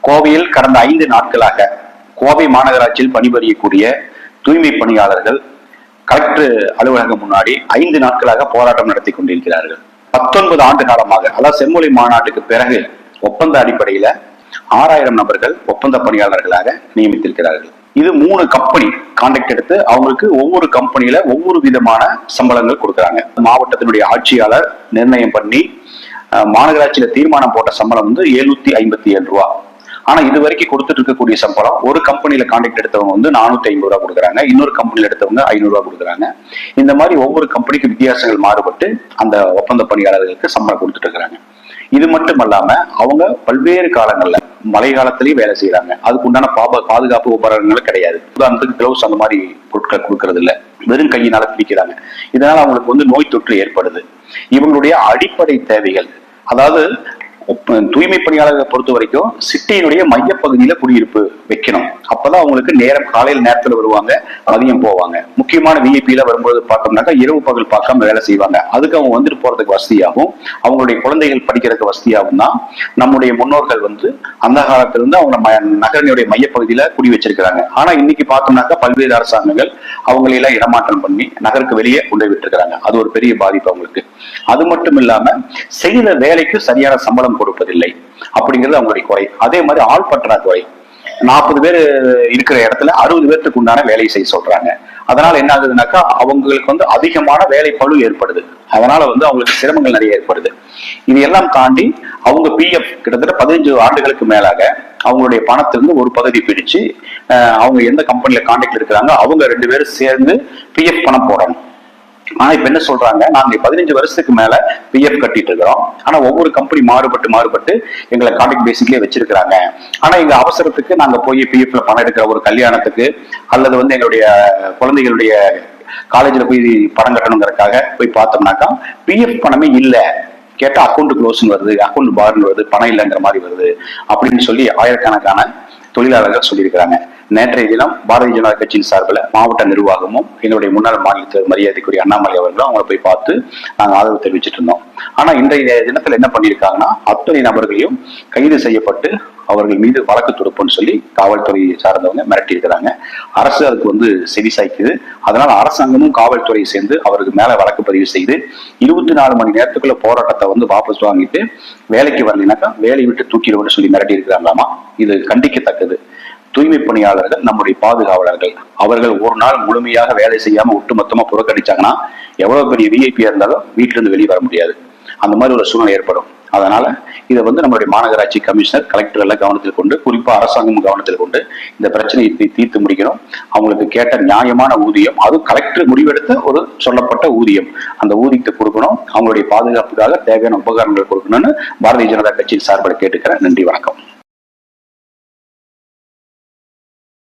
கோவையில் கடந்த 5 நாட்களாக கோவை மாநகராட்சியில் பணிபுரியக்கூடிய தூய்மை பணியாளர்கள் கலெக்டர் அலுவலகம் முன்னாடி 5 நாட்களாக போராட்டம் நடத்தி கொண்டிருக்கிறார்கள். 19 ஆண்டு காலமாக, அதாவது செம்மொழி மாநாட்டுக்கு பிறகு ஒப்பந்த அடிப்படையில 6000 நபர்கள் ஒப்பந்த பணியாளர்களாக நியமித்திருக்கிறார்கள். இது 3 கம்பெனி கான்ட்ராக்ட் எடுத்து அவங்களுக்கு ஒவ்வொரு கம்பெனியில ஒவ்வொரு விதமான சம்பளங்கள் கொடுக்குறாங்க. மாவட்டத்தினுடைய ஆட்சியாளர் நிர்ணயம் பண்ணி மாநகராட்சியில தீர்மானம் போட்ட சம்பளம் 757 ரூபா. ஆனா இது வரைக்கும் கொடுத்துட்டு இருக்கக்கூடிய சம்பளம் ஒரு கம்பெனியில கான்ட்ராக்ட் எடுத்தவங்க 450 ரூபா கொடுக்குறாங்க, இன்னொரு கம்பெனியில எடுத்தவங்க 500 ரூபா கொடுக்குறாங்க. இந்த மாதிரி ஒவ்வொரு கம்பெனிக்கு வித்தியாசங்கள் மாறுபட்டு அந்த ஒப்பந்த பணியாளர்களுக்கு சம்பளம் கொடுத்துட்டு இருக்கிறாங்க. இது மட்டும் அல்லாம அவங்க பல்வேறு காலங்கள்ல மழை காலத்திலயும் வேலை செய்யறாங்க. அதுக்கு உண்டான பாதுகாப்பு உபகரணங்கள் கிடையாது. உதாரணத்துக்கு கிளவுஸ் அந்த மாதிரி பொருட்கள் கொடுக்கறது இல்ல, வெறும் கையினால பிடிக்கிறாங்க. இதனால அவங்களுக்கு நோய் தொற்று ஏற்படுது. இவங்களுடைய அடிப்படை தேவைகள், அதாவது தூய்மை பணியாளர்களை பொறுத்த வரைக்கும் சிட்டியினுடைய மையப்பகுதியில குடியிருப்பு வைக்கணும். அப்பதான் அவங்களுக்கு நேரம், காலையில் நேரத்துல வருவாங்க, மதியம் போவாங்க. முக்கியமான விஐபியில வரும்போது பார்த்தோம்னாக்கா இரவு பகல் பார்க்காம வேலை செய்வாங்க. அதுக்கு அவங்க வந்துட்டு போறதுக்கு வசதியாகும், அவங்களுடைய குழந்தைகள் படிக்கிறதுக்கு வசதியாகும் தான் நம்முடைய முன்னோர்கள் அந்த காலத்திலிருந்து அவங்க நகரனுடைய மையப்பகுதியில குடி வச்சிருக்கிறாங்க. ஆனா இன்னைக்கு பார்த்தோம்னாக்கா பல்வேறு அரசாங்கங்கள் அவங்களெல்லாம் இடமாற்றம் பண்ணி நகருக்கு வெளியே கொண்டு விட்டுருக்கிறாங்க. அது ஒரு பெரிய பாதிப்பு அவங்களுக்கு. அது மட்டும் இல்லாம செய்த வேலைக்கு சரியான சம்பளம் கொடுப்பதில்லை அப்படிங்கிறது அவங்களுடைய குறை. அதே மாதிரி ஆள் பற்றாக்குறை, 40 பேர் இருக்கிற இடத்துல 60 பேருக்கு உண்டான வேலையை செய்ய சொல்றாங்க. அதனால என்ன ஆகுதுனாக்கா அவங்களுக்கு அதிகமான வேலை பளு ஏற்படுது. அதனால அவங்களுக்கு சிரமங்கள் நிறைய ஏற்படுது. இது எல்லாம் தாண்டி அவங்க பிஎஃப் கிட்டத்தட்ட 15 ஆண்டுகளுக்கு மேலாக அவங்களுடைய பணத்திலிருந்து ஒரு பகுதி பிடிச்சு அவங்க எந்த கம்பெனில கான்ட்ராக்ட் இருக்கிறாங்க அவங்க 2 பேரும் சேர்ந்து பிஎஃப் பணம் போடணும். ஆனா இப்ப என்ன சொல்றாங்க, நாங்க 15 வருஷத்துக்கு மேல பிஎஃப் கட்டிட்டு இருக்கிறோம். ஆனா ஒவ்வொரு கம்பெனி மாறுபட்டு எங்களை கான்ட்ராக்ட் பேசிக்லயே வச்சிருக்கிறாங்க. ஆனா எங்க அவசரத்துக்கு நாங்க போய் பிஎஃப்ல பணம் எடுக்கிற ஒரு கல்யாணத்துக்கு அல்லது எங்களுடைய குழந்தைகளுடைய காலேஜ்ல போய் பணம் கட்டணுங்கிறதுக்காக போய் பார்த்தோம்னாக்கா பிஎஃப் பணமே இல்ல. கேட்டா அக்கௌண்ட் க்ளோஸ் வருது, அக்கௌண்ட் பார்னு வருது, பணம் இல்லைங்கிற மாதிரி வருது அப்படின்னு சொல்லி ஆயிரக்கணக்கான தொழிலாளர்கள் சொல்லியிருக்கிறாங்க. நேற்றைய தினம் பாரதிய ஜனதா கட்சியின் சார்பில் மாவட்ட நிர்வாகமும் எங்களுடைய முன்னாள் மாநில மரியாதைக்குரிய அண்ணாமலை அவர்களும் அவங்களை போய் பார்த்து நாங்கள் ஆதரவு தெரிவிச்சுட்டு இருந்தோம். ஆனா இன்றைய தினத்துல என்ன பண்ணியிருக்காங்கன்னா அத்தனை நபர்களையும் கைது செய்யப்பட்டு அவர்கள் மீது வழக்கு தொடுப்புன்னு சொல்லி காவல்துறையை சார்ந்தவங்க மிரட்டி இருக்கிறாங்க. அரசு அதுக்கு செவி சாய்க்குது. அதனால அரசாங்கமும் காவல்துறையை சேர்ந்து அவருக்கு மேல வழக்கு பதிவு செய்து 24 மணி நேரத்துக்குள்ள போராட்டத்தை வாபஸ் வாங்கிட்டு வேலைக்கு வரலைனாக்கா வேலையை விட்டு தூக்கிடுவோம்னு சொல்லி மிரட்டி இருக்கிறாங்களாமா. இது கண்டிக்கத்தக்கது. தூய்மை பணியாளர்கள் நம்முடைய பாதுகாவலர்கள். அவர்கள் ஒரு நாள் முழுமையாக வேலை செய்யாம ஒட்டுமொத்தமா புறக்கணிச்சாங்கன்னா எவ்வளவு பெரிய விஐபியா இருந்தாலும் வீட்டுல இருந்து வெளியே வர முடியாது. அந்த மாதிரி ஒரு சூழ்நிலை ஏற்படும். அதனால இதை நம்மளுடைய மாநகராட்சி கமிஷனர், கலெக்டர் எல்லாம் கவனத்தில் கொண்டு, குறிப்பா அரசாங்கம் கவனத்தில் கொண்டு இந்த பிரச்சனையை தீர்த்து முடிக்கணும். அவங்களுக்கு கேட்ட நியாயமான ஊதியம், அதுவும் கலெக்டர் முடிவெடுத்த ஒரு சொல்லப்பட்ட ஊதியம், அந்த ஊதியத்தை கொடுக்கணும். அவங்களுடைய பாதுகாப்புக்காக தேவையான உபகரணங்கள் கொடுக்கணும்னு பாரதிய ஜனதா கட்சியின் சார்பில் கேட்டுக்கிறேன். நன்றி, வணக்கம்.